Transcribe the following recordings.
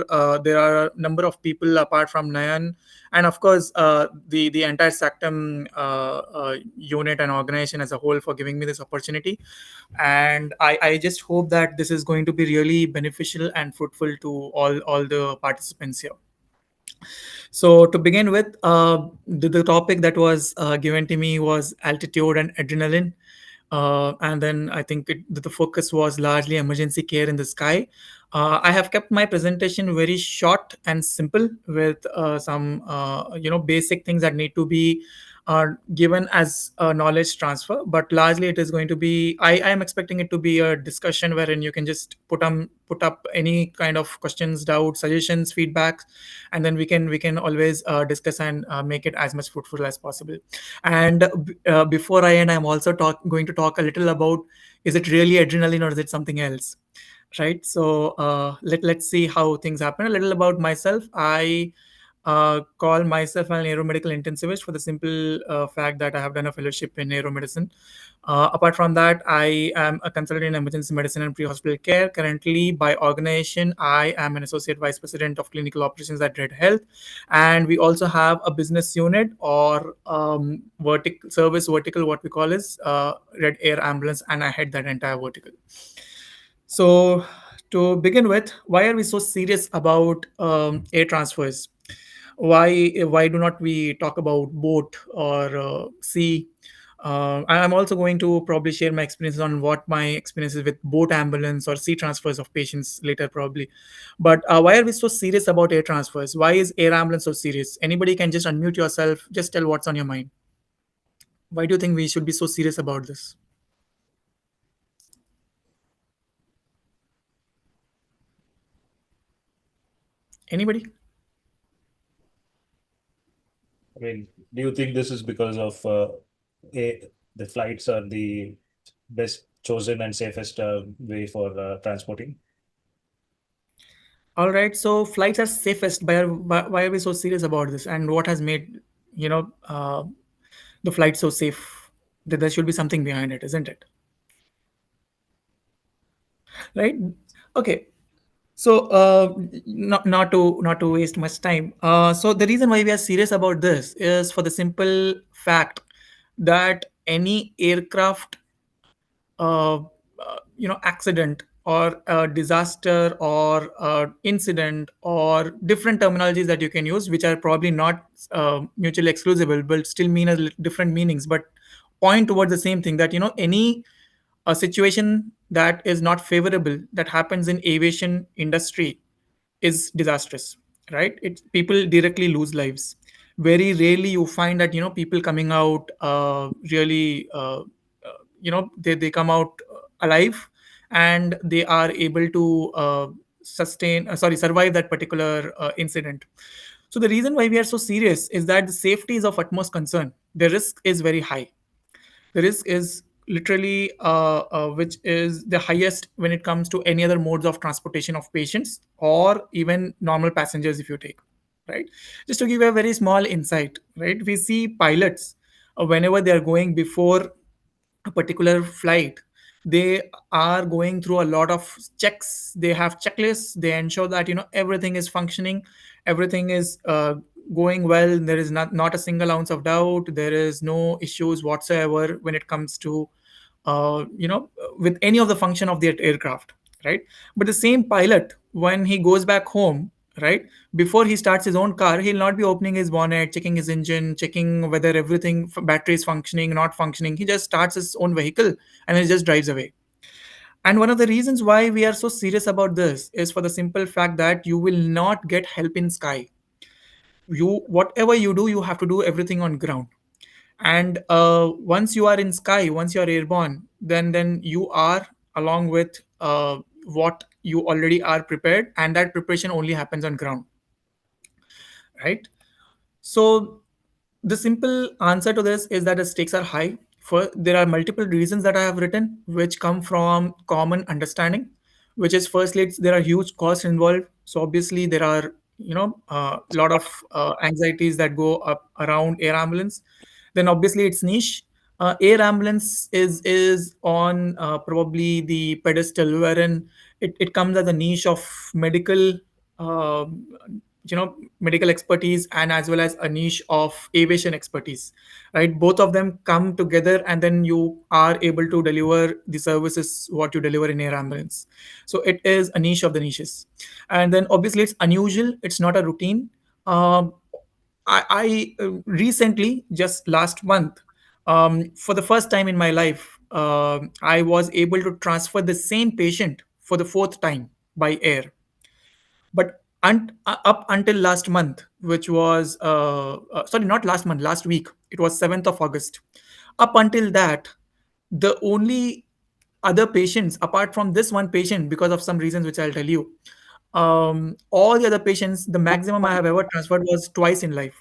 there are a number of people apart from Nayan, and of course the entire SACTEM unit and organization as a whole for giving me this opportunity. And I just hope that this is going to be really beneficial and fruitful to all the participants here. So to begin with, the topic that was given to me was altitude and adrenaline. And then I think the focus was largely emergency care in the sky. I have kept my presentation very short and simple with some basic things that need to be given as a knowledge transfer. But largely, it is going to be. I am expecting it to be a discussion wherein you can just put up any kind of questions, doubts, suggestions, feedbacks, and then we can always discuss and make it as much fruitful as possible. And before I end, I'm also going to talk a little about, is it really adrenaline or is it something else, right? So let's see how things happen. A little about myself. I call myself an aeromedical intensivist for the simple fact that I have done a fellowship in aeromedicine. Apart from that, I am a consultant in emergency medicine and pre-hospital care. Currently, by organization, I am an associate vice president of clinical operations at Red Health, and we also have a business unit or vertical service vertical. What we call is Red Air Ambulance, and I head that entire vertical. So, to begin with, why are we so serious about air transfers? Why do not we talk about boat or sea? I'm also going to probably share my experiences on what my experiences with boat ambulance or sea transfers of patients later probably. But why are we so serious about air transfers? Why is air ambulance so serious? Anybody can just unmute yourself. Just tell what's on your mind. Why do you think we should be so serious about this? Anybody? I mean, do you think this is because of the flights are the best chosen and safest way for transporting? All right. So flights are safest. Why are we so serious about this? And what has made you know the flight so safe? That there should be something behind it, isn't it? Right. Okay. So not to waste much time. So the reason why we are serious about this is for the simple fact that any aircraft accident or a disaster or incident or different terminologies that you can use, which are probably not mutually exclusive but still mean different meanings, but point towards the same thing, that any a situation that is not favorable that happens in aviation industry is disastrous, right? It People directly lose lives. Very rarely you find that people coming out really they come out alive, and they are able to survive that particular incident. So the reason why we are so serious is that the safety is of utmost concern. The risk is very high. The risk is literally which is the highest when it comes to any other modes of transportation of patients or even normal passengers, if you take, right? Just to give you a very small insight, right? We see pilots whenever they are going before a particular flight, they are going through a lot of checks. They have checklists. They ensure that everything is functioning, everything is going well. There is not a single ounce of doubt. There is no issues whatsoever when it comes to with any of the function of the aircraft, right? But the same pilot, when he goes back home, right, before he starts his own car, he'll not be opening his bonnet, checking his engine, checking whether everything battery is functioning, not functioning. He just starts his own vehicle and he just drives away. And one of the reasons why we are so serious about this is for the simple fact that you will not get help in sky. You Whatever you do, you have to do everything on ground. And once you are in sky, once you are airborne, then you are along with what you already are prepared, and that preparation only happens on ground, right? So the simple answer to this is that the stakes are high. For there are multiple reasons that I have written, which come from common understanding, which is firstly there are huge costs involved. So obviously there are a lot of anxieties that go up around air ambulance. Then obviously it's niche. Air ambulance is on probably the pedestal wherein it comes as a niche of medical um, medical expertise and as well as a niche of aviation expertise, right? Both of them come together, and then you are able to deliver the services what you deliver in air ambulance. So it is a niche of the niches. And then obviously it's unusual, it's not a routine. um, I recently, just last month, for the first time in my life, I was able to transfer the same patient for the fourth time by air. But up until last month, which was sorry, not last month, last week, it was 7th of August. Up until that, the only other patients apart from this one patient, because of some reasons which I'll tell you, all the other patients, the maximum I have ever transferred was twice in life.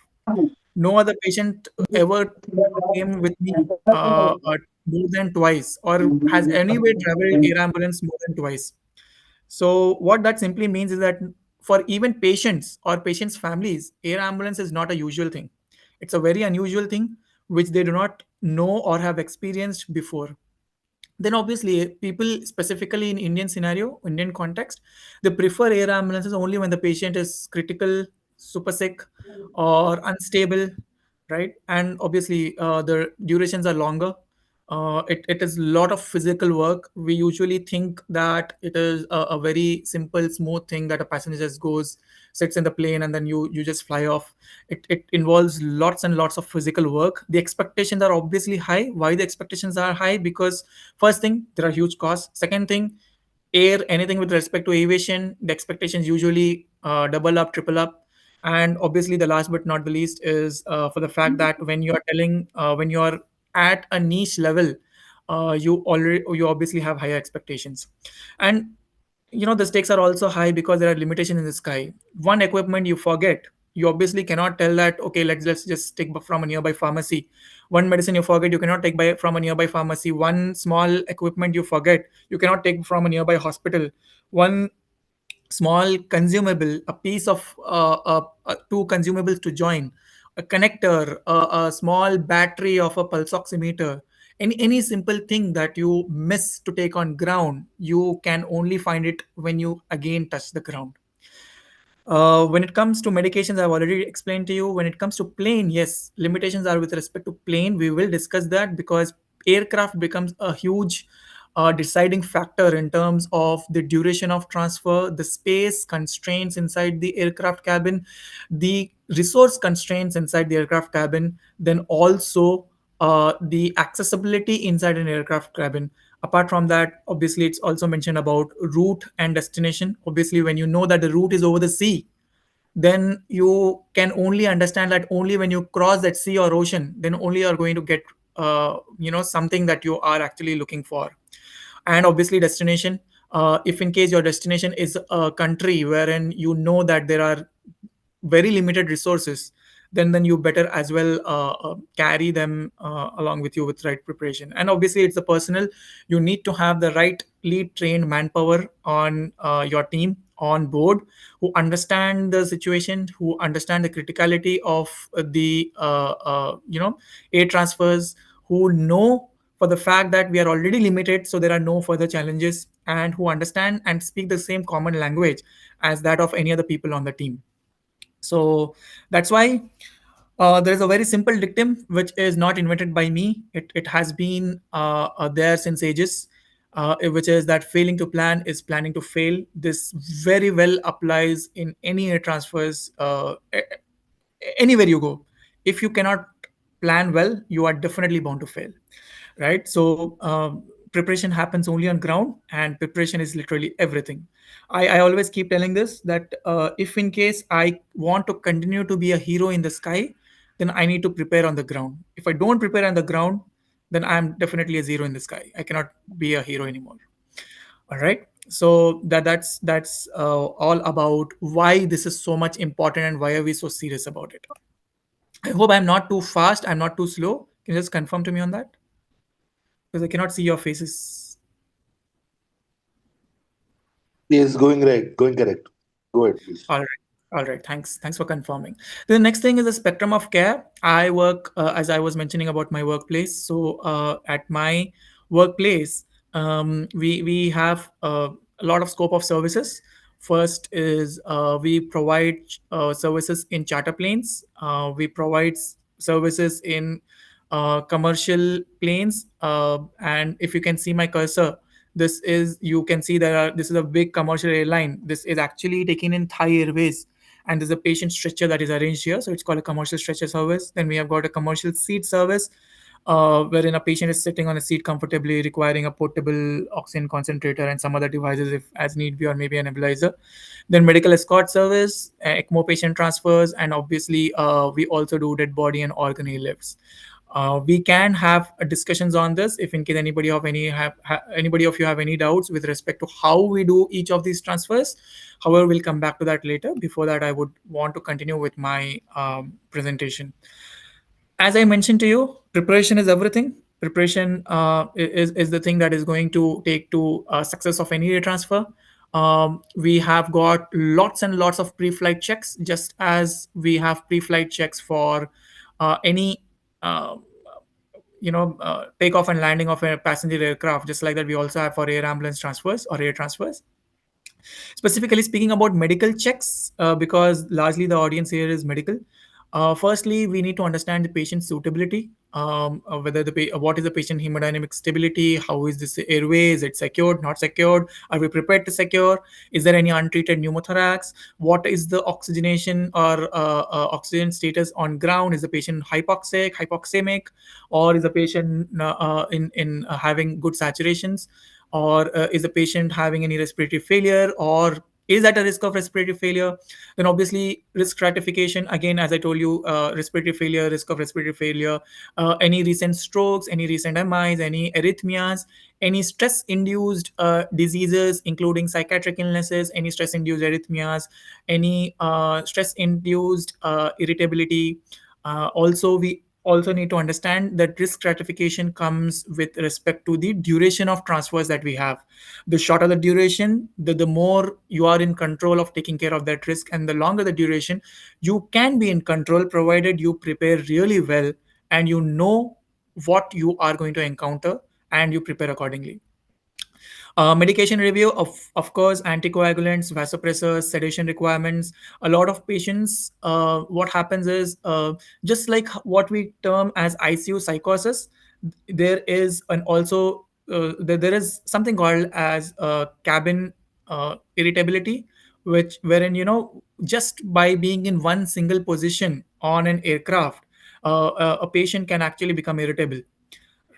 No other patient ever came with me more than twice, or has anyway traveled air ambulance more than twice. So what that simply means is that for even patients or patients' families, air ambulance is not a usual thing. It's a very unusual thing which they do not know or have experienced before. Then obviously people, specifically in Indian scenario, Indian context, they prefer air ambulances only when the patient is critical, super sick, or unstable, right? And obviously the durations are longer. It is a lot of physical work. We usually think that it is a very simple smooth thing that a passenger just goes, sits in the plane, and then you just fly off. It involves lots and lots of physical work. The expectations are obviously high. Why the expectations are high? Because first thing, there are huge costs. Second thing, air, anything with respect to aviation, the expectations usually double up, triple up. And obviously the last but not the least is for the fact that when you are telling when you are at a niche level, you obviously have higher expectations. And the stakes are also high because there are limitations in the sky. One equipment you forget, you obviously cannot tell that, okay, let's just take from a nearby pharmacy. One medicine you forget, you cannot take from a nearby pharmacy. One small equipment you forget, you cannot take from a nearby hospital. One small consumable, a piece of two consumables to join, a connector, a small battery of a pulse oximeter, any simple thing that you miss to take on ground, you can only find it when you again touch the ground. When it comes to medications, I've already explained to you. When it comes to plane, yes, limitations are with respect to plane. We will discuss that because aircraft becomes a huge deciding factor in terms of the duration of transfer, the space constraints inside the aircraft cabin, the resource constraints inside the aircraft cabin, then also the accessibility inside an aircraft cabin. Apart from that, obviously it's also mentioned about route and destination. Obviously when you know that the route is over the sea, then you can only understand that only when you cross that sea or ocean, then only you are going to get something that you are actually looking for. And obviously destination, if in case your destination is a country wherein you know that there are very limited resources, then you better as well carry them along with you with right preparation. And obviously it's the personal, you need to have the right lead trained manpower on your team on board, who understand the situation, who understand the criticality of the air transfers, who know for the fact that we are already limited, so there are no further challenges, and who understand and speak the same common language as that of any other people on the team. So that's why there is a very simple dictum which is not invented by me. It has been there since ages, which is that failing to plan is planning to fail. This very well applies in any air transfers, anywhere you go. If you cannot plan well, you are definitely bound to fail, right? So preparation happens only on ground, and preparation is literally everything. I always keep telling this, that if in case I want to continue to be a hero in the sky, then I need to prepare on the ground. If I don't prepare on the ground, then I'm definitely a zero in the sky. I cannot be a hero anymore. All right. So that's all about why this is so much important and why are we so serious about it. I hope I'm not too fast. I'm not too slow. Can you just confirm to me on that? Because I cannot see your faces. Yes, going right, going correct. Go ahead, please. All right. All right. Thanks for confirming. The next thing is the spectrum of care. I work, as I was mentioning about my workplace. So at my workplace, we have a lot of scope of services. First is we provide services in charter planes. We provide services in commercial planes. And if you can see my cursor, this is you can see this is a big commercial airline. This is actually taken in Thai Airways, and there's a patient stretcher that is arranged here. So it's called a commercial stretcher service. Then we have got a commercial seat service, wherein a patient is sitting on a seat comfortably, requiring a portable oxygen concentrator and some other devices if as need be, or maybe a nebulizer. Then medical escort service, ECMO patient transfers, and obviously we also do dead body and organ airlifts. We can have discussions on this if in case anybody of you have any doubts with respect to how we do each of these transfers. However, we'll come back to that later. Before that, I would want to continue with my presentation. As I mentioned to you, preparation is everything. Preparation is the thing that is going to take to success of any transfer. We have got lots and lots of pre-flight checks, just as we have pre-flight checks for any uh, takeoff and landing of a passenger aircraft. Just like that, we also have for air ambulance transfers or air transfers. Specifically speaking about medical checks, because largely the audience here is medical. Firstly, we need to understand the patient's suitability. Whether what is the patient hemodynamic stability? How is this airway? Is it secured? Not secured? Are we prepared to secure? Is there any untreated pneumothorax? What is the oxygenation or oxygen status on ground? Is the patient hypoxemic, or is the patient in having good saturations? Or is the patient having any respiratory failure, or is at a risk of respiratory failure? Then obviously risk stratification, again, as I told you, respiratory failure, risk of respiratory failure, any recent strokes, any recent MIs, any arrhythmias, any stress induced diseases including psychiatric illnesses, any stress induced arrhythmias, any stress induced irritability. Also, we also need to understand that risk stratification comes with respect to the duration of transfers that we have. The shorter the duration, the more you are in control of taking care of that risk, and the longer the duration, you can be in control provided you prepare really well and you know what you are going to encounter and you prepare accordingly. Medication review, of course, anticoagulants, vasopressors, sedation requirements. A lot of patients, what happens is, just like what we term as ICU psychosis, there is an also there is something called as cabin irritability, which wherein just by being in one single position on an aircraft, a patient can actually become irritable,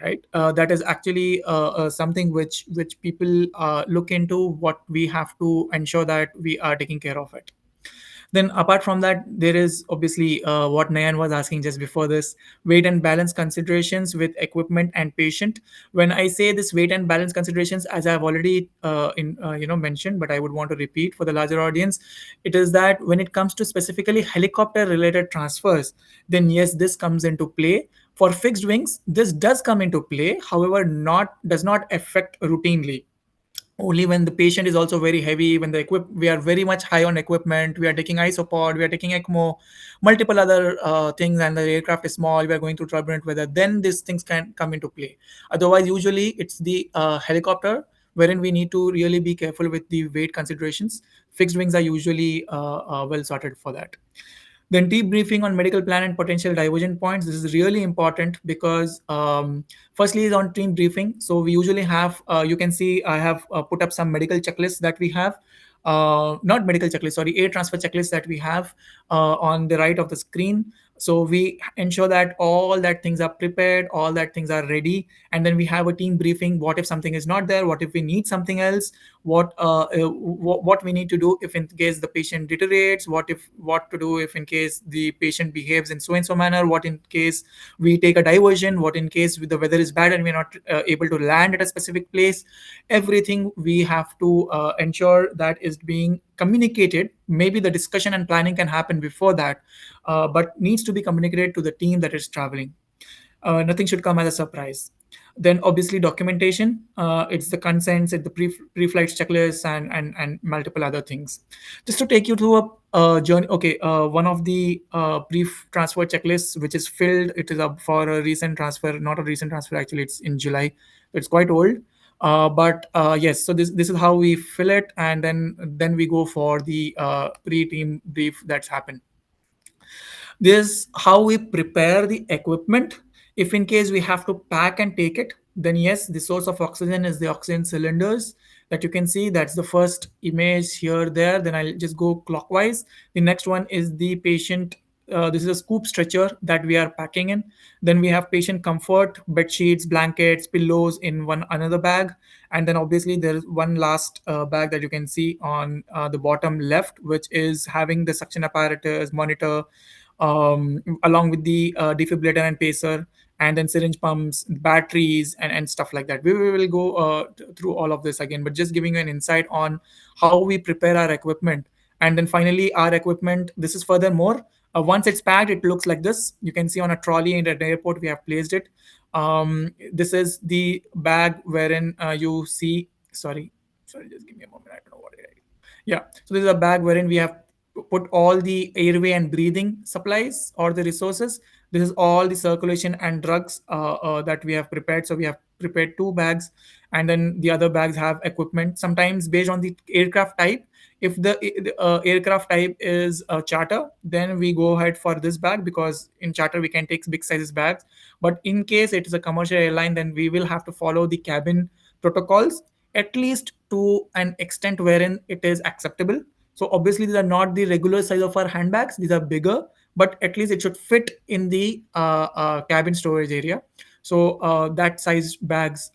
right? That is actually something which people look into. What we have to ensure that we are taking care of it. Then apart from that, there is obviously what Nayan was asking just before this: weight and balance considerations with equipment and patient. When I say this weight and balance considerations, as I've already mentioned, but I would want to repeat for the larger audience, it is that when it comes to specifically helicopter related transfers, then yes, this comes into play. For fixed wings, this does come into play. However, not does not affect routinely. Only when the patient is also very heavy, when we are very much high on equipment, we are taking isopod, we are taking ECMO, multiple other things, and the aircraft is small, we are going through turbulent weather, then these things can come into play. Otherwise, usually it's the helicopter wherein we need to really be careful with the weight considerations. Fixed wings are usually well sorted for that. Then debriefing on medical plan and potential diversion points. This is really important because firstly is on team briefing. So we usually have, you can see I have put up some medical checklists that we have. Not medical checklist, sorry, air transfer checklist that we have on the right of the screen. So we ensure that all that things are prepared, all that things are ready, and then we have a team briefing. What if something is not there? What if we need something else? What we need to do if in case the patient deteriorates? What to do if in case the patient behaves in so and so manner? What in case we take a diversion? What in case the weather is bad and we're not able to land at a specific place? Everything we have to ensure that is being communicated. Maybe the discussion and planning can happen before that, but needs to be communicated to the team that is traveling. Nothing should come as a surprise. Then obviously documentation, it's the consents, it's the pre-flight checklists, and multiple other things. Just to take you through a journey. Okay, one of the brief transfer checklists which is filled, it is up for a recent transfer, not a recent transfer actually, it's in July, so it's quite old. But yes, so this is how we fill it, and then we go for the pre-team brief that's happened. This is how we prepare the equipment. If in case we have to pack and take it, then yes, the source of oxygen is the oxygen cylinders that you can see. That's the first image here, there. Then I'll just go clockwise. The next one is the patient. This is a scoop stretcher that we are packing in. Then we have patient comfort, bed sheets, blankets, pillows in one another bag, and then obviously there is one last bag that you can see on the bottom left, which is having the suction apparatus, monitor, along with the defibrillator and pacer, and then syringe pumps, batteries, and stuff like that. We will go through all of this again, but just giving you an insight on how we prepare our equipment. And then finally, our equipment, this is furthermore, once it's packed, it looks like this. You can see on a trolley in an airport, we have placed it. This is the bag wherein you see, sorry, just give me a moment. I don't know what it is. Yeah, so this is a bag wherein we have put all the airway and breathing supplies or the resources. This is all the circulation and drugs that we have prepared. So we have prepared two bags, and then the other bags have equipment. Sometimes based on the aircraft type, if the aircraft type is a charter, then we go ahead for this bag, because in charter we can take big sizes bags. But in case it is a commercial airline, then we will have to follow the cabin protocols, at least to an extent wherein it is acceptable. So obviously these are not the regular size of our handbags; these are bigger, but at least it should fit in the cabin storage area. So that size bags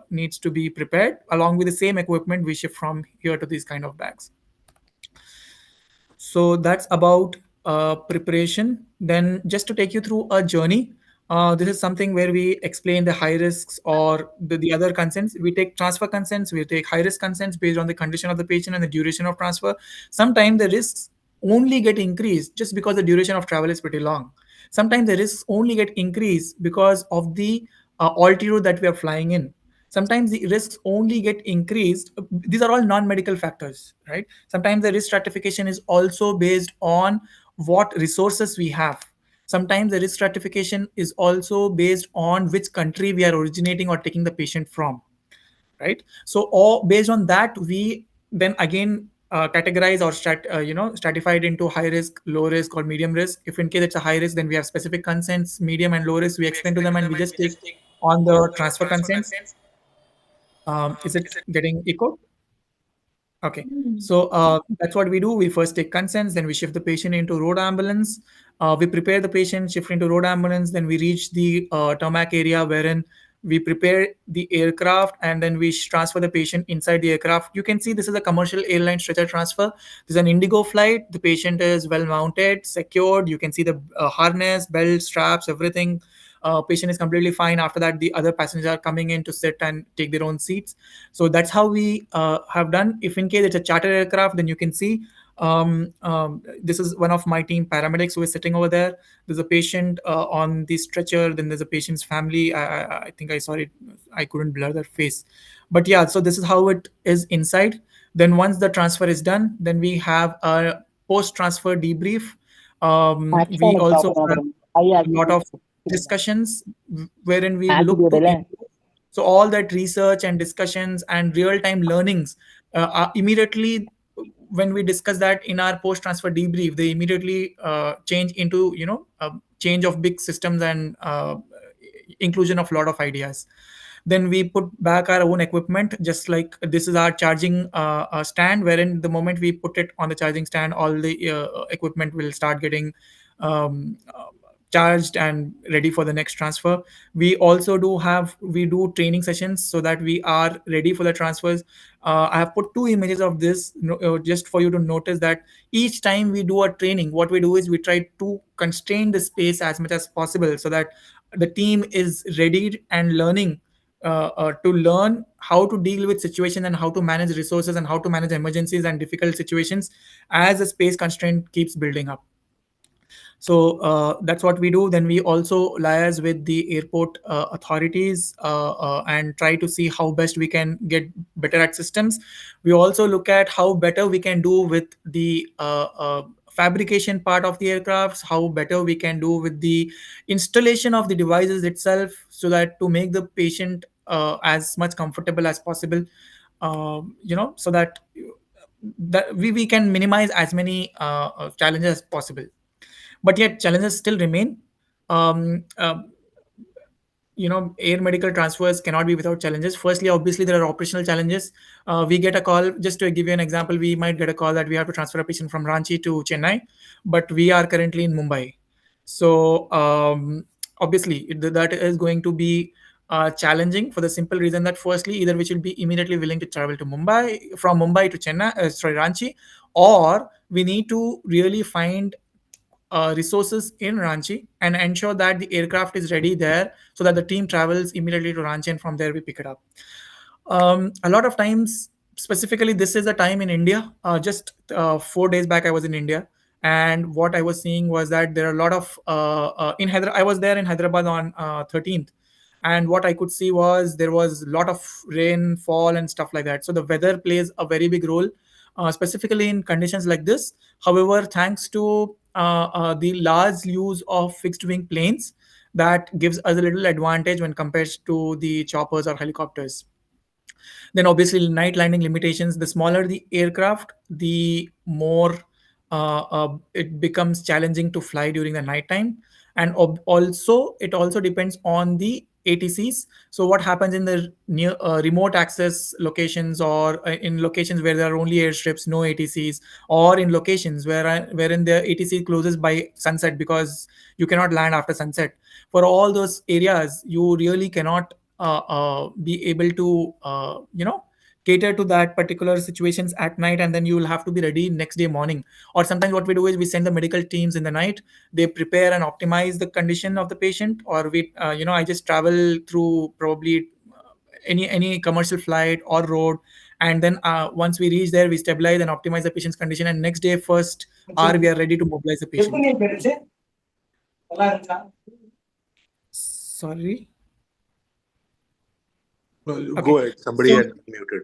needs to be prepared along with the same equipment we ship from here to these kind of bags. So that's about preparation. Then, just to take you through a journey, this is something where we explain the high risks or the other consents. We take transfer consents, we take high risk consents based on the condition of the patient and the duration of transfer. Sometimes the risks only get increased just because the duration of travel is pretty long. Sometimes the risks only get increased because of the altitude that we are flying in. Sometimes the risks only get increased. These are all non-medical factors, right? Sometimes the risk stratification is also based on what resources we have. Sometimes the risk stratification is also based on which country we are originating or taking the patient from, right? So all based on that, we then again categorize or stratify it into high risk, low risk, or medium risk. If in case it's a high risk, then we have specific consents. Medium and low risk, we explain to them, and we just take on the transfer consents. Is it getting echoed? Okay. So that's what we do. We first take consents, then we shift the patient into road ambulance. We prepare the patient, shift into road ambulance, then we reach the tarmac area wherein we prepare the aircraft, and then we transfer the patient inside the aircraft. You can see this is a commercial airline stretcher transfer. This is an Indigo flight. The patient is well mounted, secured. You can see the harness, belt, straps, everything. Patient is completely fine. After that, the other passengers are coming in to sit and take their own seats. So that's how we have done. If in case it's a charter aircraft, then you can see this is one of my team paramedics who is sitting over there. There's a patient on the stretcher. Then there's a patient's family. I think I saw it. I couldn't blur their face, but yeah. So this is how it is inside. Then once the transfer is done, then we have a post-transfer debrief. We also have a lot of discussions wherein we look to improve. So all that research and discussions and real-time learnings are immediately, when we discuss that in our post-transfer debrief, they immediately change into a change of big systems and inclusion of a lot of ideas. Then we put back our own equipment, just like this is our charging stand, wherein the moment we put it on the charging stand, all the equipment will start getting um, uh, charged and ready for the next transfer. We do training sessions so that we are ready for the transfers. I have put two images of this, just for you to notice that each time we do a training, what we do is we try to constrain the space as much as possible so that the team is ready and learning to learn how to deal with situation and how to manage resources and how to manage emergencies and difficult situations as the space constraint keeps building up. So that's what we do. Then we also liaise with the airport authorities and try to see how best we can get better at systems. We also look at how better we can do with the fabrication part of the aircrafts, how better we can do with the installation of the devices itself, so that to make the patient as much comfortable as possible, so that we can minimize as many challenges as possible. But yet challenges still remain. um, uh, Air medical transfers cannot be without challenges. Firstly, obviously there are operational challenges. We get a call, just to give you an example, we might get a call that we have to transfer a patient from Ranchi to Chennai, but we are currently in Mumbai. So obviously that is going to be challenging, for the simple reason that firstly, either we should be immediately willing to travel to Mumbai, from Mumbai to Chennai, sorry, Ranchi, or we need to really find resources in Ranchi and ensure that the aircraft is ready there, so that the team travels immediately to Ranchi and from there we pick it up. A lot of times, specifically, this is a time in India. Just 4 days back, I was in India, and what I was seeing was that there are a lot of in Hyderabad. I was there in Hyderabad on 13th, and what I could see was there was a lot of rainfall and stuff like that. So the weather plays a very big role, specifically in conditions like this. However, thanks to the large use of fixed wing planes, that gives us a little advantage when compared to the choppers or helicopters. Then obviously night landing limitations. The smaller the aircraft, the more it becomes challenging to fly during the night time. And also it also depends on the ATCs. So what happens in the near remote access locations, or in locations where there are only airstrips, no ATCs, or in locations wherein the ATC closes by sunset, because you cannot land after sunset. For all those areas, you really cannot be able to cater to that particular situations at night, and then you will have to be ready next day morning. Or sometimes what we do is we send the medical teams in the night. They prepare and optimize the condition of the patient, or we I just travel through probably any commercial flight or road, and then once we reach there, we stabilize and optimize the patient's condition, and next day first hour we are ready to mobilize the patient. Sorry. No, Okay. go ahead. Somebody So had muted.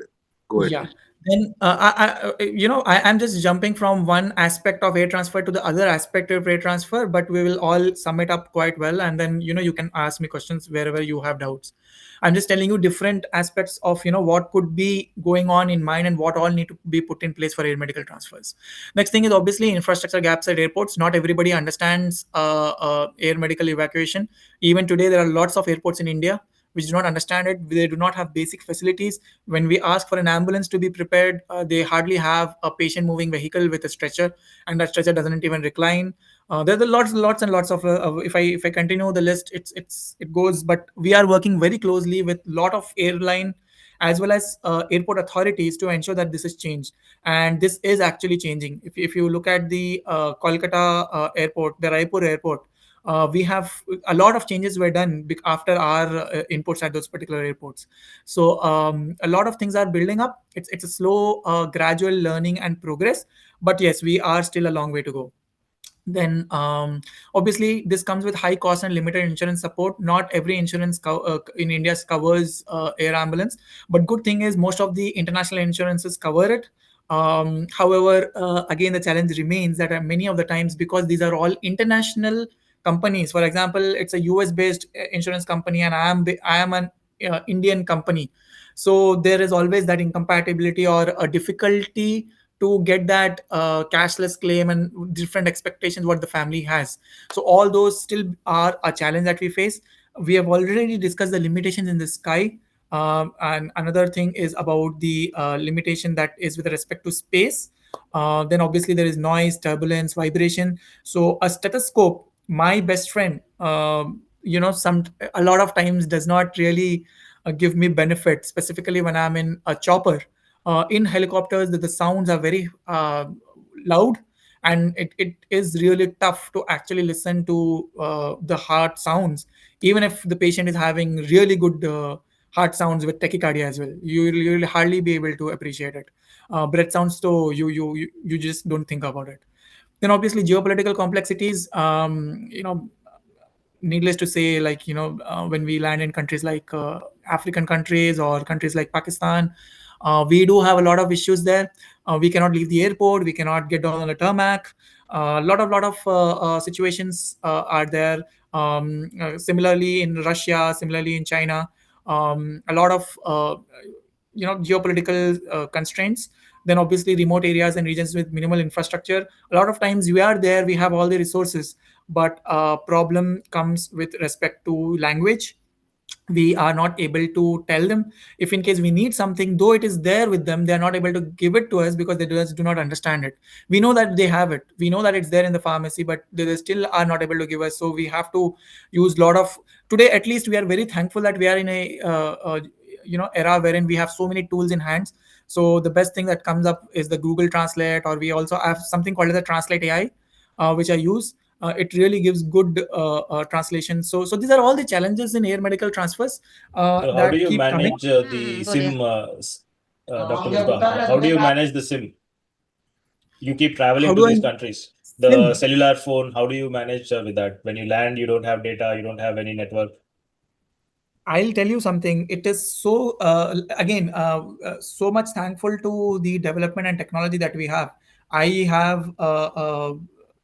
Go ahead, yeah, please. then I'm just jumping from one aspect of air transfer to the other aspect of air transfer, but we will all sum it up quite well, and then you can ask me questions wherever you have doubts. I'm just telling you different aspects of what could be going on in mind and what all need to be put in place for air medical transfers. Next thing is obviously infrastructure gaps at airports. Not everybody understands air medical evacuation. Even today, there are lots of airports in India which do not understand it. They do not have basic facilities. When we ask for an ambulance to be prepared, they hardly have a patient moving vehicle with a stretcher, and that stretcher doesn't even recline. There's a lots and lots of. If I continue the list, it goes. But we are working very closely with lot of airline as well as airport authorities to ensure that this is changed, and this is actually changing. If you look at the Kolkata airport, the Raipur airport, we have a lot of changes were done after our inputs at those particular airports. So a lot of things are building up. It's a slow gradual learning and progress, but yes, we are still a long way to go. Then obviously this comes with high cost and limited insurance support. Not every insurance in India covers air ambulance, but good thing is most of the international insurances cover it. However, again, the challenge remains that many of the times, because these are all international companies. For example, it's a US based insurance company, and I am an Indian company. So there is always that incompatibility or a difficulty to get that cashless claim, and different expectations what the family has. So all those still are a challenge that we face. We have already discussed the limitations in the sky. And another thing is about the limitation that is with respect to space. Then obviously there is noise, turbulence, vibration. So a stethoscope, my best friend, some a lot of times does not really give me benefit, specifically when I'm in a chopper. In helicopters, the sounds are very loud, and it is really tough to actually listen to the heart sounds. Even if the patient is having really good heart sounds with tachycardia as well, you'll hardly be able to appreciate it. Breath sounds, so you just don't think about it. Then obviously geopolitical complexities. Needless to say, like when we land in countries like African countries or countries like Pakistan, we do have a lot of issues there. We cannot leave the airport, we cannot get down on the tarmac. A lot of situations are there. Similarly in Russia, similarly in China, a lot of geopolitical constraints. Then obviously remote areas and regions with minimal infrastructure. A lot of times we are there, we have all the resources, but problem comes with respect to language. We are not able to tell them if in case we need something, though it is there with them, they are not able to give it to us because they just do not understand it. We know that they have it, we know that it's there in the pharmacy, but they still are not able to give us. So we have to use a lot of, today at least we are very thankful that we are in a era wherein we have so many tools in hands. So the best thing that comes up is the Google Translate, or we also have something called as the Translate AI, which I use. It really gives good translation. So these are all the challenges in air medical transfers So how do that you keep coming. manage the SIM, Dr. Misbah? How do you manage the SIM? You keep How traveling to do I these countries. The sim? cellular phone, how do you manage with that? When you land, you don't have data, you don't have any network. I'll tell you something. It is so again so much thankful to the development and technology that we have. I have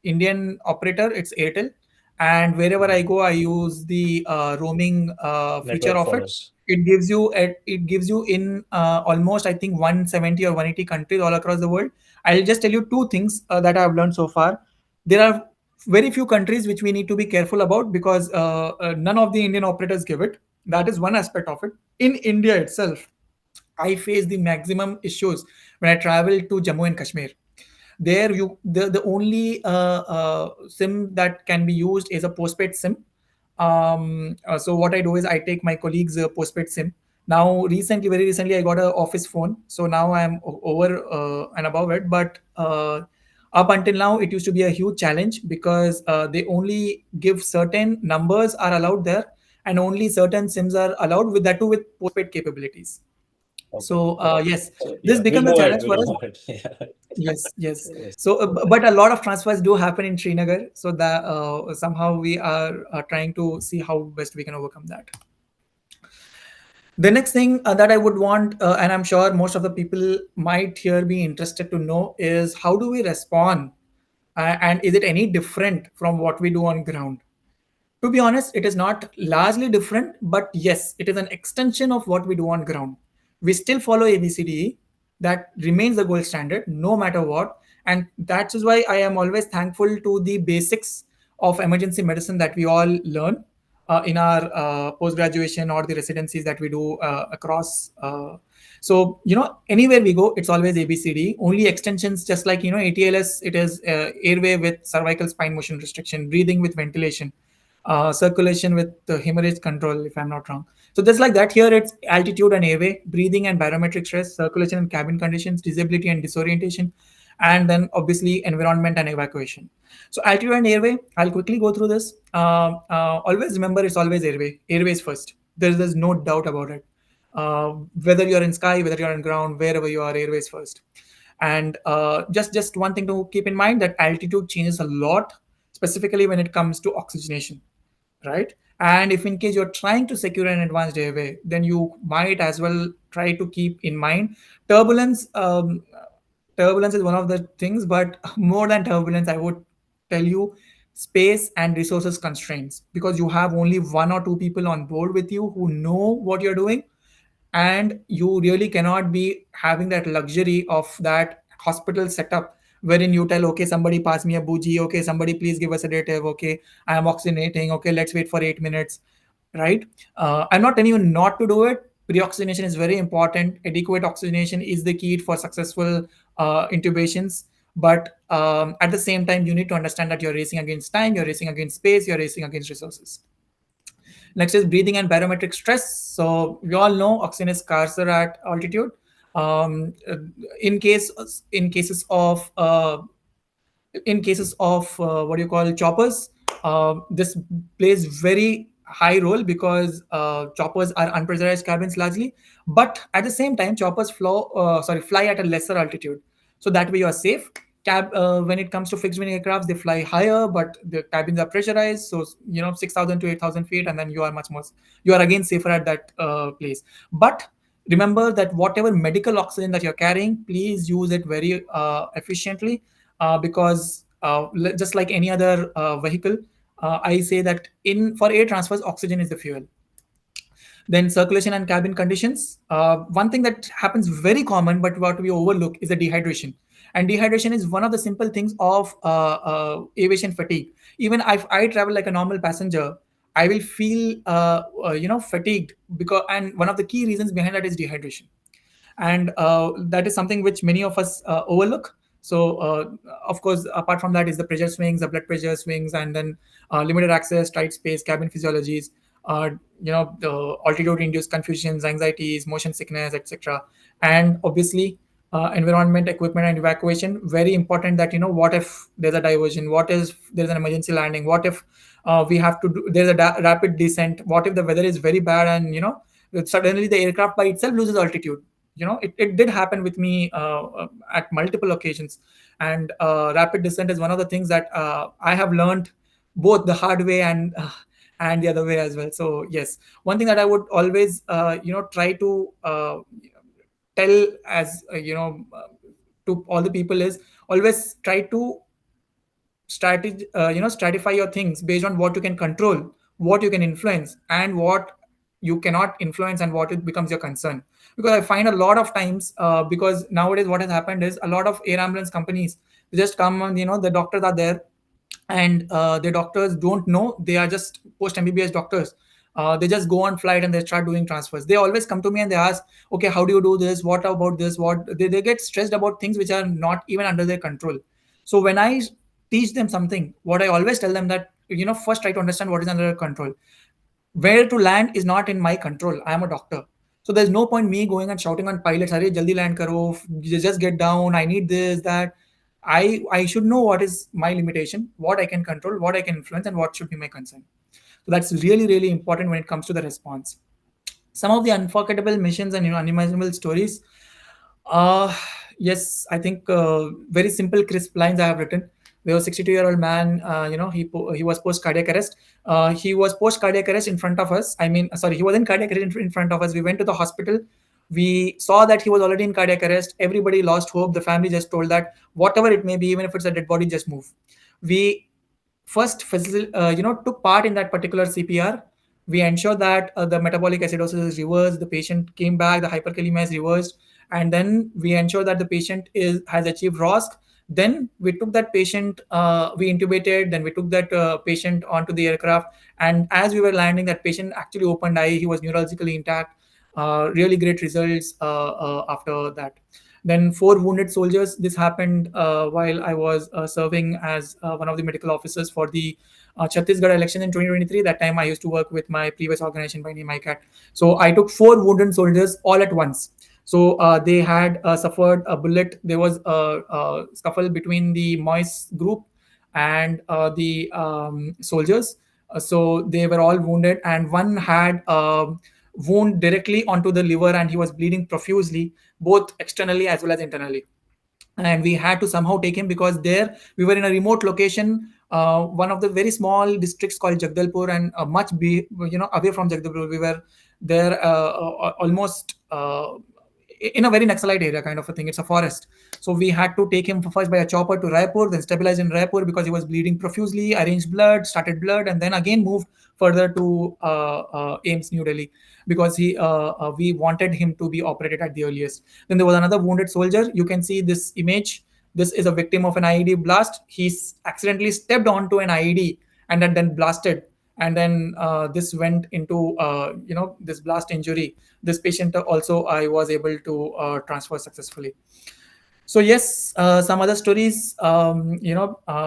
Indian operator. It's Airtel, and wherever I Mhm. go, I use the roaming feature Network of it. follows. It gives you in almost I think 170 or 180 countries all across the world. I'll just tell you two things that I've learned so far. There are very few countries which we need to be careful about because none of the Indian operators give it. That is one aspect of it. In India itself, I face the maximum issues when I travel to Jammu and Kashmir. There, the only SIM that can be used is a postpaid SIM. So what I do is I take my colleague's postpaid SIM. Now, very recently, I got an office phone, so now I'm over and above it. But up until now, it used to be a huge challenge because they only give certain numbers are allowed there, and only certain SIMs are allowed with that too with postpaid capabilities. Okay. So yes, So this yeah, we'll becomes a move ahead. challenge We'll for us. move ahead. Yeah. Yes, yes. Yes. So, but a lot of transfers do happen in Srinagar. So that somehow we are trying to see how best we can overcome that. The next thing that I would want, and I'm sure most of the people might here be interested to know, is how do we respond, and is it any different from what we do on ground? To be honest, it is not largely different, but yes, it is an extension of what we do on ground. We still follow ABCDE. That remains the gold standard no matter what. And that is why I am always thankful to the basics of emergency medicine that we all learn in our post graduation or the residencies that we do across. So, anywhere we go, it's always ABCD. Only extensions, just like, ATLS, it is airway with cervical spine motion restriction, breathing with ventilation, circulation with the hemorrhage control, if I'm not wrong. So just like that, here it's altitude and airway, breathing and barometric stress, circulation and cabin conditions, disability and disorientation, and then obviously environment and evacuation. So altitude and airway, I'll quickly go through this. Always remember, it's always airway. Airways first. There's no doubt about it. Whether you're in sky, whether you're on ground, wherever you are, airways first. And just one thing to keep in mind, that altitude changes a lot, specifically when it comes to oxygenation, right? And if in case you're trying to secure an advanced airway, then you might as well try to keep in mind turbulence. Turbulence is one of the things, but more than turbulence, I would tell you space and resources constraints, because you have only one or two people on board with you who know what you're doing, and you really cannot be having that luxury of that hospital setup wherein you tell, okay, somebody pass me a bougie, okay, somebody please give a sedative, okay, I am oxygenating, okay, let's wait for 8 minutes, right? I'm not telling you not to do it. Pre-oxygenation is very important. Adequate oxygenation is the key for successful intubations. But at the same time, you need to understand that you're racing against time, you're racing against space, you're racing against resources. Next is breathing and barometric stress. So we all know oxygen is scarcer at altitude. Um, uh, in cases of what you call choppers, this plays very high role because choppers are unpressurized cabins largely, but at the same time choppers fly at a lesser altitude, so that way you are safe. When it comes to fixed wing aircrafts, they fly higher, but the cabins are pressurized, so 6,000 to 8,000 feet, and then you are again safer at that place. But remember that whatever medical oxygen that you're carrying, please use it very efficiently, because just like any other vehicle, I say that in for air transfers, oxygen is the fuel. Then circulation and cabin conditions. One thing that happens very common, but what we overlook is the dehydration. And dehydration is one of the simple things of aviation fatigue. Even if I travel like a normal passenger, I will feel fatigued, because and one of the key reasons behind that is dehydration. And that is something which many of us overlook. So of course, apart from that is the pressure swings, the blood pressure swings, and then limited access, tight space, cabin physiologies, uh, the altitude induced confusions, anxieties, motion sickness, etc. And obviously environment, equipment, and evacuation. Very important that, what if there's a diversion, what if there's an emergency landing, what if we have to do, there's a rapid descent, what if the weather is very bad, and suddenly the aircraft by itself loses altitude. It did happen with me at multiple occasions. And rapid descent is one of the things that I have learned both the hard way and the other way as well. So yes, one thing that I would always try to tell as to all the people is, always try to stratify your things based on what you can control, what you can influence, and what you cannot influence, and what it becomes your concern. Because I find a lot of times, because nowadays what has happened is, a lot of air ambulance companies, they just come and, the doctors are there, and the doctors don't know, they are just post mbbs doctors. They just go on flight and they start doing transfers. They always come to me and they ask, okay, how do you do this, what about this, what they get stressed about things which are not even under their control. So when I teach them something, what I always tell them that, first try to understand what is under your control. Where to land is not in my control. I am a doctor. So there's no point me going and shouting on pilots, "Arey, jaldi land karo, just get down. I need this, that." I should know what is my limitation, what I can control, what I can influence, and what should be my concern. So that's really, really important when it comes to the response. Some of the unforgettable missions and unimaginable stories. Uh, yes, I think very simple, crisp lines I have written. There was a 62-year-old man. He was post cardiac arrest. He was post cardiac arrest in front of us. I mean, sorry, he was in cardiac arrest in front of us. We went to the hospital. We saw that he was already in cardiac arrest. Everybody lost hope. The family just told that whatever it may be, even if it's a dead body, just move. We first took part in that particular CPR. We ensured that the metabolic acidosis is reversed, the patient came back, the hyperkalemia is reversed, and then we ensure that the patient is has achieved ROSC. Then we took that patient, we intubated, then we took that patient onto the aircraft, and as we were landing, that patient actually opened eye, he was neurologically intact. Really great results after that. Then four wounded soldiers. This happened while I was serving as one of the medical officers for the Chhattisgarh election in 2023. That time I used to work with my previous organization by name ICAT. So I took four wounded soldiers all at once. So they had suffered a bullet. There was a scuffle between the Moise group and the soldiers. So they were all wounded, and one had wound directly onto the liver, and he was bleeding profusely, both externally as well as internally. And we had to somehow take him, because there we were in a remote location, one of the very small districts called Jagdalpur, and away from Jagdalpur. We were there almost in a very Naxalite area kind of a thing. It's a forest. So we had to take him first by a chopper to Raipur, then stabilize in Raipur because he was bleeding profusely, arranged blood, started blood, and then again moved further to AIMS New Delhi, because we wanted him to be operated at the earliest. Then there was another wounded soldier. You can see this image. This is a victim of an IED blast. He accidentally stepped onto an IED and then blasted. And then this went into this blast injury. This patient also I was able to transfer successfully. So yes, some other stories that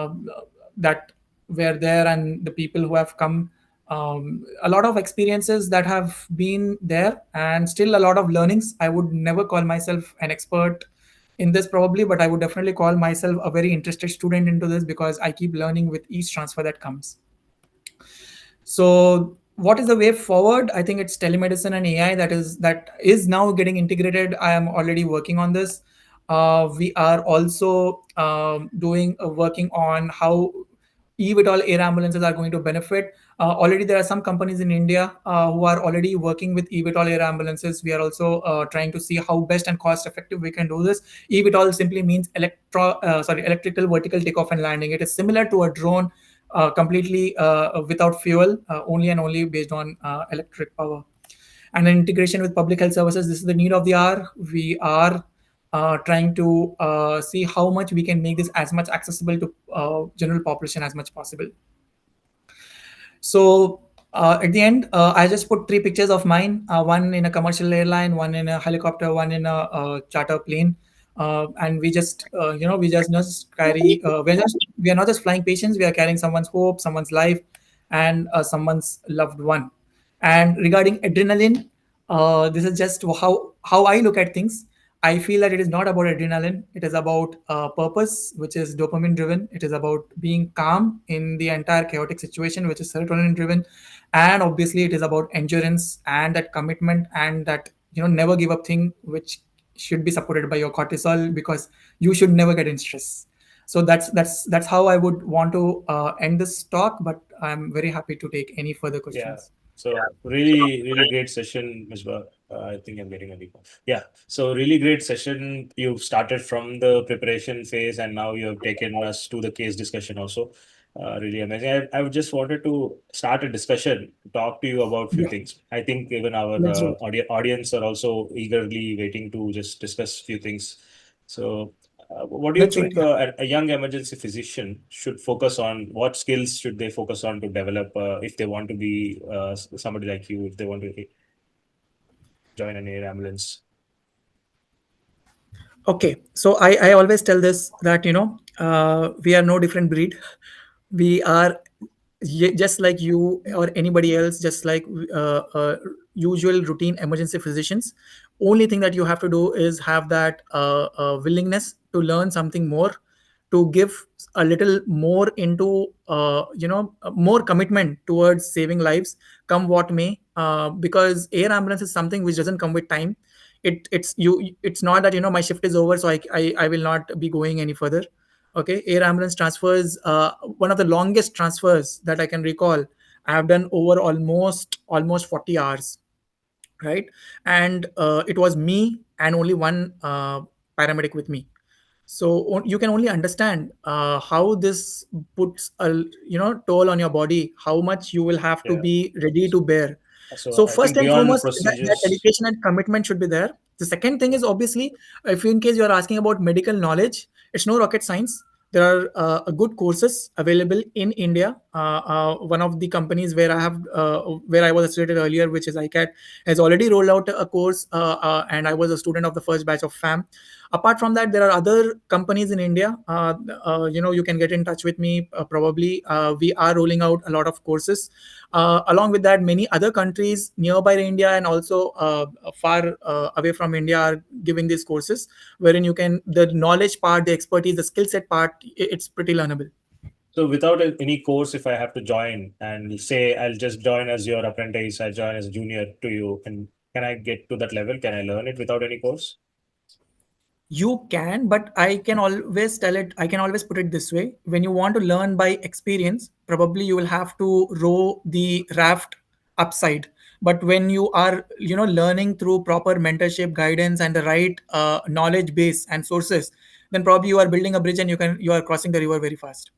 were there, and the people who have come, a lot of experiences that have been there, and still a lot of learnings. I would never call myself an expert in this probably, but I would definitely call myself a very interested student into this, because I keep learning with each transfer that comes. So what is the way forward? I think it's telemedicine and AI that is now getting integrated. I am already working on this. We are also doing working on how eVTOL air ambulances are going to benefit. Already there are some companies in India who are already working with eVTOL air ambulances. We are also trying to see how best and cost effective we can do this. eVTOL simply means electrical vertical takeoff and landing. It is similar to a drone, completely without fuel, only and only based on electric power. And an integration with public health services, this is the need of the hour. We are trying to see how much we can make this as much accessible to general population as much possible. So at the end, I just put three pictures of mine: one in a commercial airline, one in a helicopter, one in a charter plane. And we just, we just carry. We are not just flying patients. We are carrying someone's hope, someone's life, and someone's loved one. And regarding adrenaline, this is just how I look at things. I feel that it is not about adrenaline. It is about purpose, which is dopamine driven. It is about being calm in the entire chaotic situation, which is serotonin driven. And obviously, it is about endurance and that commitment and that, never give up thing, which should be supported by your cortisol, because you should never get in stress. So that's how I would want to end this talk. But I'm very happy to take any further Yeah. questions. So really, really great session, Misbah. I think I'm getting a recall. Yeah. So really great session. You've started from the preparation phase and now you have taken us to the case discussion also. Really amazing. I just wanted to start a discussion, talk to you about few Yeah, things. I think even our let's do it. audience are also eagerly waiting to just discuss few things. So what do you Let's do it. think Yeah. a young emergency physician should focus on? What skills should they focus on to develop if they want to be somebody like you, if they want to join an air ambulance? Okay, so I always tell this that we are no different breed. We are just like you or anybody else, just like usual routine emergency physicians. Only thing that you have to do is have that willingness to learn something more, to give a little more into more commitment towards saving lives, come what may. Because air ambulance is something which doesn't come with time. It's not that my shift is over, so I will not be going any further. Okay, air ambulance transfers, one of the longest transfers that I can recall. I have done over almost 40 hours, right? And it was me and only one paramedic with me. So you can only understand how this puts a toll on your body, how much you will have to Yeah. be ready to bear. So So I first think and beyond foremost, that procedures, dedication and commitment should be there. The second thing is, obviously, if in case you are asking about medical knowledge, it's no rocket science. There are good courses available in India. One of the companies where I was associated earlier, which is ICAT, has already rolled out a course, and I was a student of the first batch of FAM. Apart from that, there are other companies in India. You can get in touch with me. Probably we are rolling out a lot of courses. Along with that, many other countries nearby India and also far away from India are giving these courses, wherein you can the knowledge part, the expertise, the skill set part, it's pretty learnable. so without any course, if I have to join and say I'll just join as your apprentice, I join as a junior to you, and can I get to that level? Can I learn it without any course? You can, but I can always put it this way. When you want to learn by experience, probably you will have to row the raft upside. But when you are, learning through proper mentorship, guidance, and the right knowledge base and sources, then probably you are building a bridge and you are crossing the river very fast,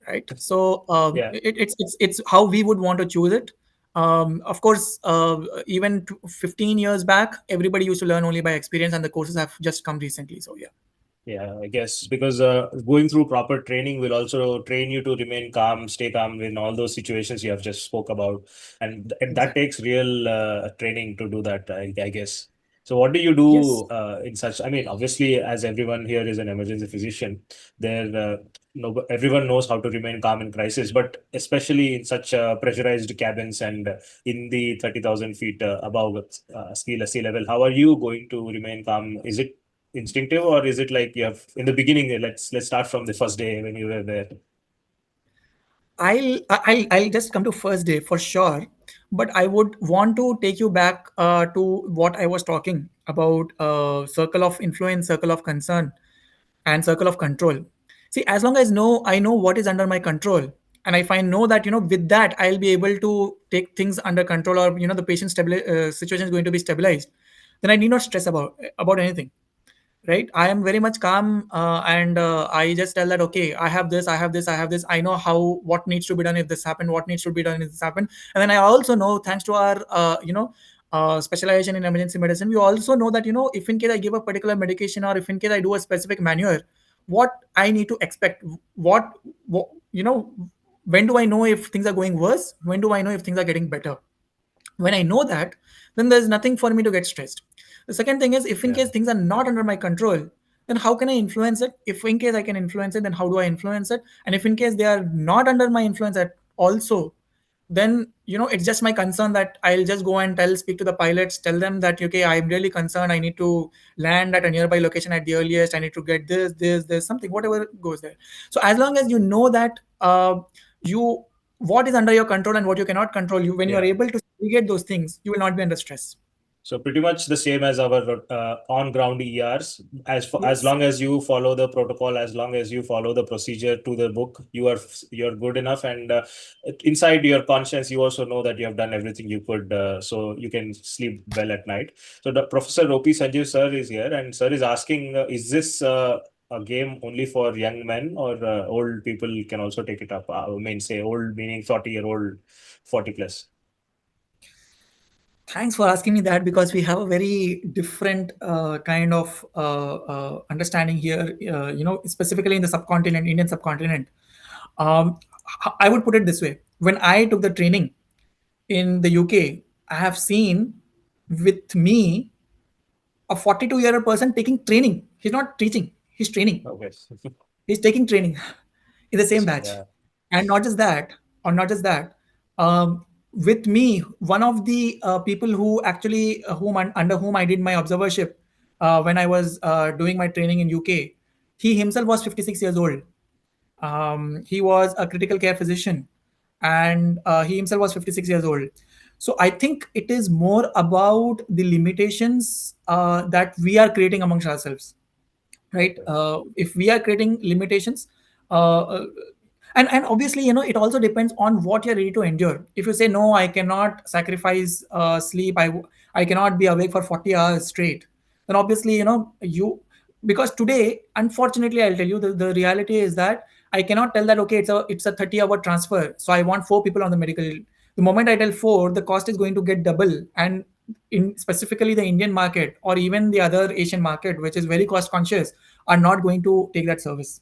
right? So Yeah. it's how we would want to choose it. Of course, even 15 years back, everybody used to learn only by experience, and the courses have just come recently. So yeah. Yeah, I guess because going through proper training will also train you to remain calm, stay calm in all those situations you have just spoke about, and that Exactly. takes real training to do that. I guess. So, what do you Yes. do in such? I mean, obviously, as everyone here is an emergency physician, there, no, everyone knows how to remain calm in crisis, but especially in such pressurized cabins and in the 30,000 feet above sea level, how are you going to remain calm? Is it instinctive or is it like you have in the beginning? Let's start from the first day when you were there. I'll just come to first day for sure, but I would want to take you back to what I was talking about: circle of influence, circle of concern, and circle of control. See, as long as I know what is under my control, and if I know that with that I'll be able to take things under control, or the situation is going to be stabilized, then I need not stress about anything, right? I am very much calm, and I just tell that, okay, I have this, I have this, I have this. I know how what needs to be done if this happened, what needs to be done if this happened. And then I also know, thanks to our specialization in emergency medicine, we also know that if in case I give a particular medication or if in case I do a specific maneuver, what I need to expect, what when do I know if things are going worse, when do I know if things are getting better. When I know that, then there's nothing for me to get stressed. The second thing is, if in Yeah. case things are not under my control, then how can I influence it? If in case I can influence it, then how do I influence it? And if in case they are not under my influence at also, then it's just my concern that I'll just go and speak to the pilots, tell them that okay, I'm really concerned, I need to land at a nearby location at the earliest, I need to get this something, whatever goes there. So as long as you know that you what is under your control and what you cannot control, you when you are Yeah. able to segregate those things, you will not be under stress. So pretty much the same as our on-ground ERs. As Yes. long as you follow the protocol, as long as you follow the procedure to the book, you're good enough. And inside your conscience, you also know that you have done everything you could, so you can sleep well at night. So the Professor Ropi Sanjeev sir is here, and sir is asking, is this a game only for young men, or old people can also take it up? I mean, say old meaning 40-year-old, 40 plus. Thanks for asking me that, because we have a very different kind of understanding here, specifically in the subcontinent, Indian subcontinent. I would put it this way: when I took the training in the UK, I have seen with me a 42-year-old person taking training. He's not teaching; he's training. Okay. He's taking training in the same So, batch. yeah. And not just that, or not just that, with me, one of the people who actually under whom I did my observership when I was doing my training in UK, he himself was 56 years old. He was a critical care physician, and he himself was 56 years old. So I think it is more about the limitations that we are creating amongst ourselves, right? Okay. If we are creating limitations, uh, uh, and obviously, it also depends on what you're ready to endure. If you say no, I cannot sacrifice sleep, I cannot be awake for 40 hours straight, then obviously, you, because today, unfortunately, I'll tell you, the reality is that I cannot tell that okay, it's a 30-hour transfer, so I want four people on the medical. The moment I tell four, the cost is going to get double. And in specifically the Indian market or even the other Asian market, which is very cost conscious, are not going to take that service.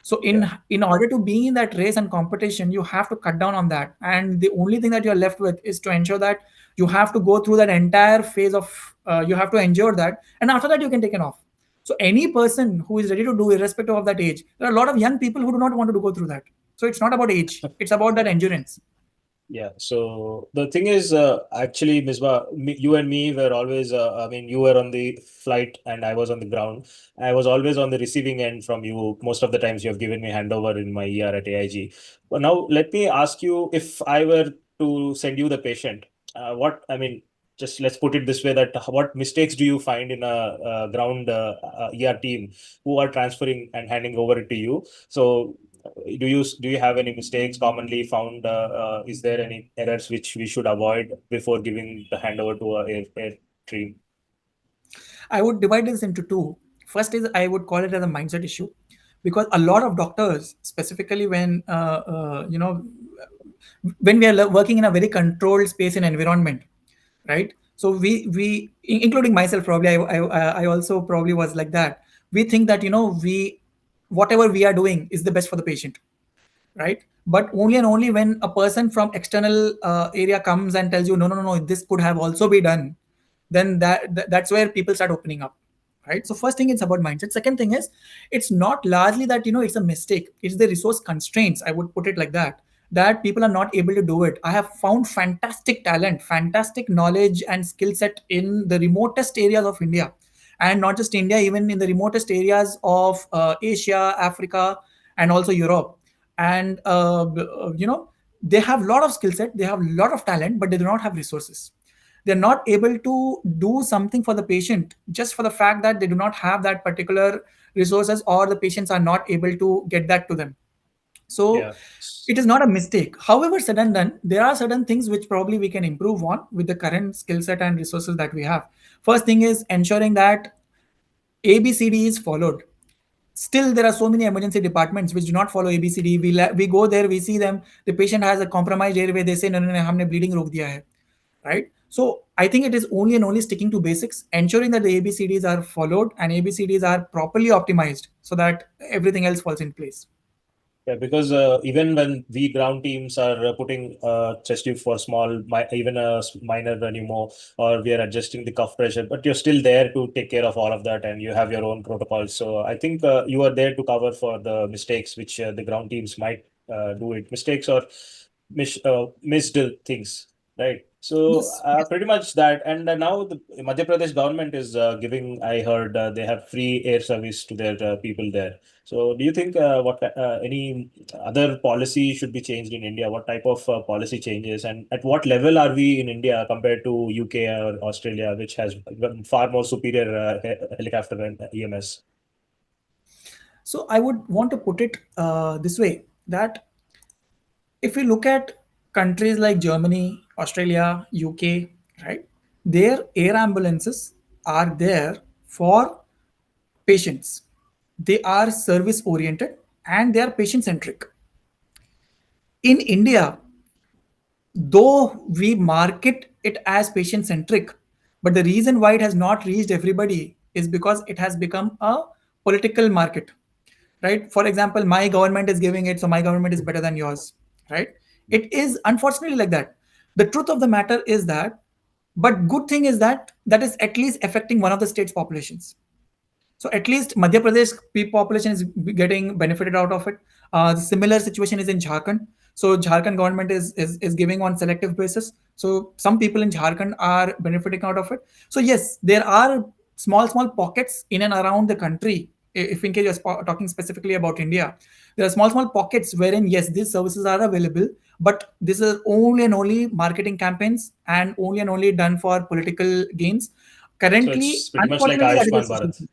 So Yeah. in order to be in that race and competition, you have to cut down on that. And the only thing that you're left with is to ensure that you have to go through that entire phase of you have to endure that, and after that you can take it off. So any person who is ready to do, irrespective of that age, there are a lot of young people who do not want to go through that. So it's not about age, it's about that endurance. Yeah. So the thing is, actually, Misbah, you and me were always, I mean, you were on the flight and I was on the ground. I was always on the receiving end from you. Most of the times you have given me handover in my ER at AIG. But now let me ask you, if I were to send you the patient, I mean, just let's put it this way, that what mistakes do you find in a ground ER team who are transferring and handing over it to you? So do you have any mistakes commonly found? Is there any errors which we should avoid before giving the handover to a air team? I would divide this into two. First is, I would call it as a mindset issue, because a lot of doctors, specifically when when we are working in a very controlled space and environment, right? So including myself, probably I also probably was like that. We think that we whatever we are doing is the best for the patient, right? But only and only when a person from external area comes and tells you no, no, no, no, this could have also be done, then that's where people start opening up, right? So first thing, it's about mindset. Second thing is, it's not largely that it's a mistake, it's the resource constraints, I would put it like that, that people are not able to do it. I have found fantastic talent, fantastic knowledge and skill set in the remotest areas of India, and not just India, even in the remotest areas of Asia, Africa, and also Europe. And they have a lot of skill set, they have a lot of talent, but they do not have resources. They're not able to do something for the patient just for the fact that they do not have that particular resources, or the patients are not able to get that to them. So Yeah. it is not a mistake. However, said and done, there are certain things which probably we can improve on with the current skill set and resources that we have. First thing is ensuring that ABCD is followed. Still, there are so many emergency departments which do not follow ABCD. We go there, we see them. The patient has a compromised airway. They say no, no, no, हमने bleeding रोक दिया है, right? So I think it is only and only sticking to basics, ensuring that the ABCDs are followed and ABCDs are properly optimized so that everything else falls in place. Yeah, because even when we ground teams are putting chest tube for small, even a minor pneumo, or we are adjusting the cuff pressure, but you're still there to take care of all of that, and you have your own protocols. So I think you are there to cover for the mistakes which the ground teams might do it mistakes or missed things, right? So Yes. pretty much that, and now the Madhya Pradesh government is giving. I heard they have free air service to their people there. So, do you think what any other policy should be changed in India? What type of policy changes, and at what level are we in India compared to UK or Australia, which has far more superior helicopter and EMS? So I would want to put it this way that if we look at countries like Germany, Australia, UK, right, their air ambulances are there for patients. They are service oriented and they are patient centric. In India, though we market it as patient centric, but the reason why it has not reached everybody is because it has become a political market, right? For example, my government is giving it, so my government is better than yours, right? It is unfortunately like that. The truth of the matter is that, but good thing is that that is at least affecting one of the state's populations. So at least Madhya Pradesh population is getting benefited out of it. The similar situation is in Jharkhand. So Jharkhand government is giving on selective basis. So some people in Jharkhand are benefiting out of it. So yes, there are small pockets in and around the country. If in case you're talking specifically about India, there are small pockets wherein yes, these services are available, but this is only and only marketing campaigns and only done for political gains. So Currently, it's pretty much like unfortunately, that is the Ayushman Bharat. situation.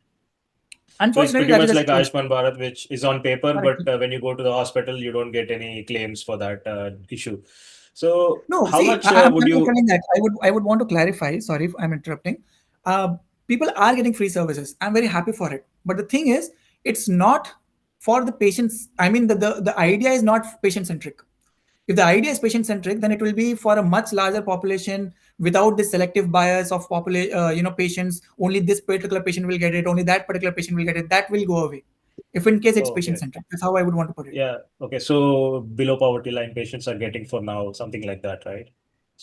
So it's Unfortunately, pretty that is much the like situation. Ayushman Bharat, which is on paper, Correct. but when you go to the hospital, you don't get any claims for that issue. So No, how see, much I'm would not you? telling that. I would want to clarify. Sorry if I'm interrupting. Uh, People are getting free services. I'm very happy for it. But the thing is, it's not for the patients. I mean, the idea is not patient centric. If the idea is patient centric, then it will be for a much larger population without this selective bias of patients. Only this particular patient will get it. Only that particular patient will get it. That will go away. If in case it's Oh, patient okay. centric, that's how I would want to put it. Yeah. Okay. So below poverty line patients are getting for now something like that, right?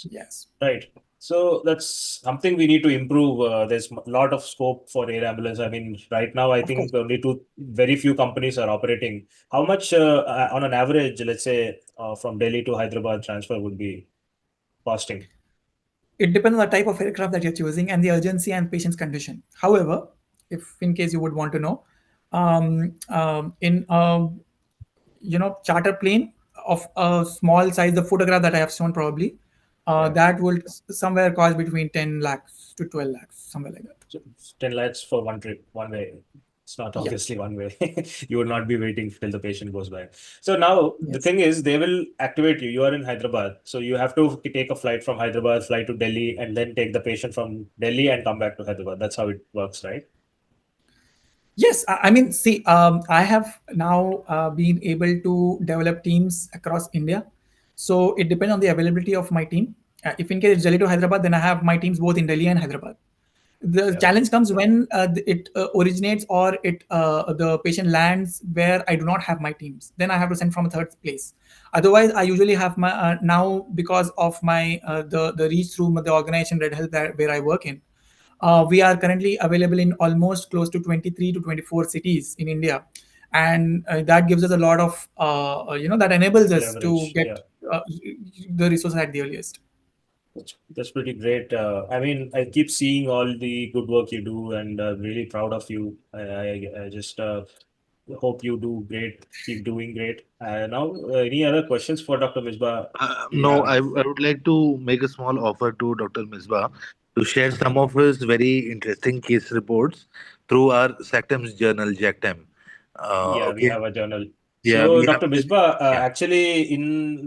Yes, Right. So that's something we need to improve. There's a lot of scope for air ambulance. I mean, right now, I of course. think only very few companies are operating. How much, on an average, let's say, from Delhi to Hyderabad transfer would be costing? It depends on the type of aircraft that you're choosing and the urgency and patient's condition. However, if in case you would want to know, in charter plane of a small size, the photograph that I have shown probably, Yeah. that will somewhere cost between 10 lakhs to 12 lakhs, somewhere like that. So 10 lakhs for one trip, one way. It's not Yeah. obviously one way. You would not be waiting till the patient goes by. So now the Yes. thing is, they will activate you. You are in Hyderabad. So you have to take a flight from Hyderabad, fly to Delhi, and then take the patient from Delhi and come back to Hyderabad. That's how it works, right? Yes, I mean, see, I have now been able to develop teams across India. So it depends on the availability of my team. If in case it's Delhi to Hyderabad, then I have my teams both in Delhi and Hyderabad. The Yeah. challenge comes when it originates or it the patient lands where I do not have my teams. Then I have to send from a third place. Otherwise, I usually have my now because of my the reach through the organization Red Health where I work in. We are currently available in almost close to 23 to 24 cities in India, and that gives us a lot of that enables us to Leverage. Yeah. get the resources at the earliest. That's pretty great. I mean, I keep seeing all the good work you do and really proud of you. I just hope you do great, keep doing great. Now, any other questions for Dr. Misbah? Do you No, have? I would like to make a small offer to Dr. Misbah to share some of his very interesting case reports through our SACTEM's journal, JACTEM. Yeah, we Okay. have a journal. Yeah, So, we have. Dr. Misbah, Yeah. actually,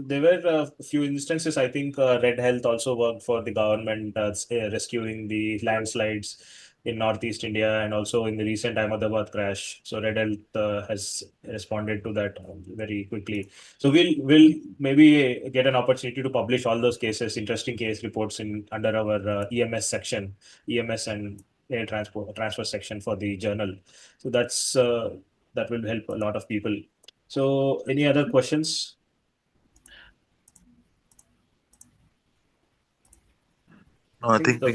there were a few instances. I think Red Health also worked for the government, rescuing the landslides. in Northeast India and also in the recent Ahmedabad crash. So Red Health has responded to that very quickly. So we'll maybe get an opportunity to publish all those cases, interesting case reports in under our EMS section, EMS and air transport transfer section for the journal. So that will help a lot of people. So any other questions? No, I I think think we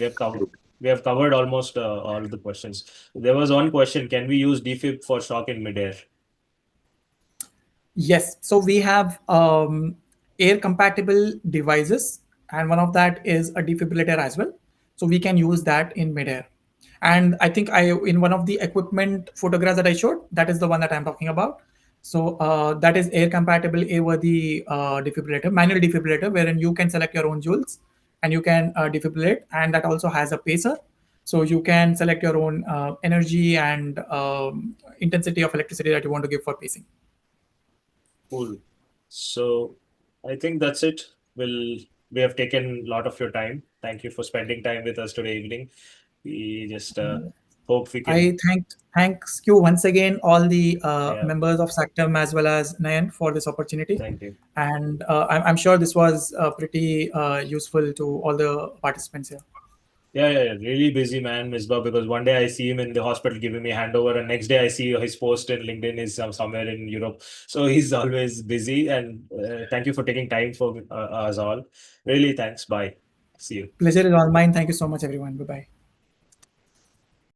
we have covered almost all the questions. There was one question: can we use defib for shock in midair? Yes. So we have air compatible devices, and one of that is a defibrillator as well. So we can use that in midair. And I think I in one of the equipment photographs that I showed, that is the one that I'm talking about. So that is air compatible airworthy defibrillator, manual defibrillator, wherein you can select your own joules and you can defibrillate, and that also has a pacer. So you can select your own energy and intensity of electricity that you want to give for pacing. Cool. So I think that's it. We have taken a lot of your time. Thank you for spending time with us today evening. We just hope we can. Thanks you once again all the Yeah. members of SACTEM as well as Nayan for this opportunity, Thank you. and I'm sure this was pretty useful to all the participants here. Yeah. Really busy man, Misbah, because one day I see him in the hospital giving me handover, and next day I see his post in LinkedIn is somewhere in Europe. So he's always busy. And thank you for taking time for us all. Really, thanks. Bye. See you. Pleasure is all mine. Thank you so much, everyone. Bye bye.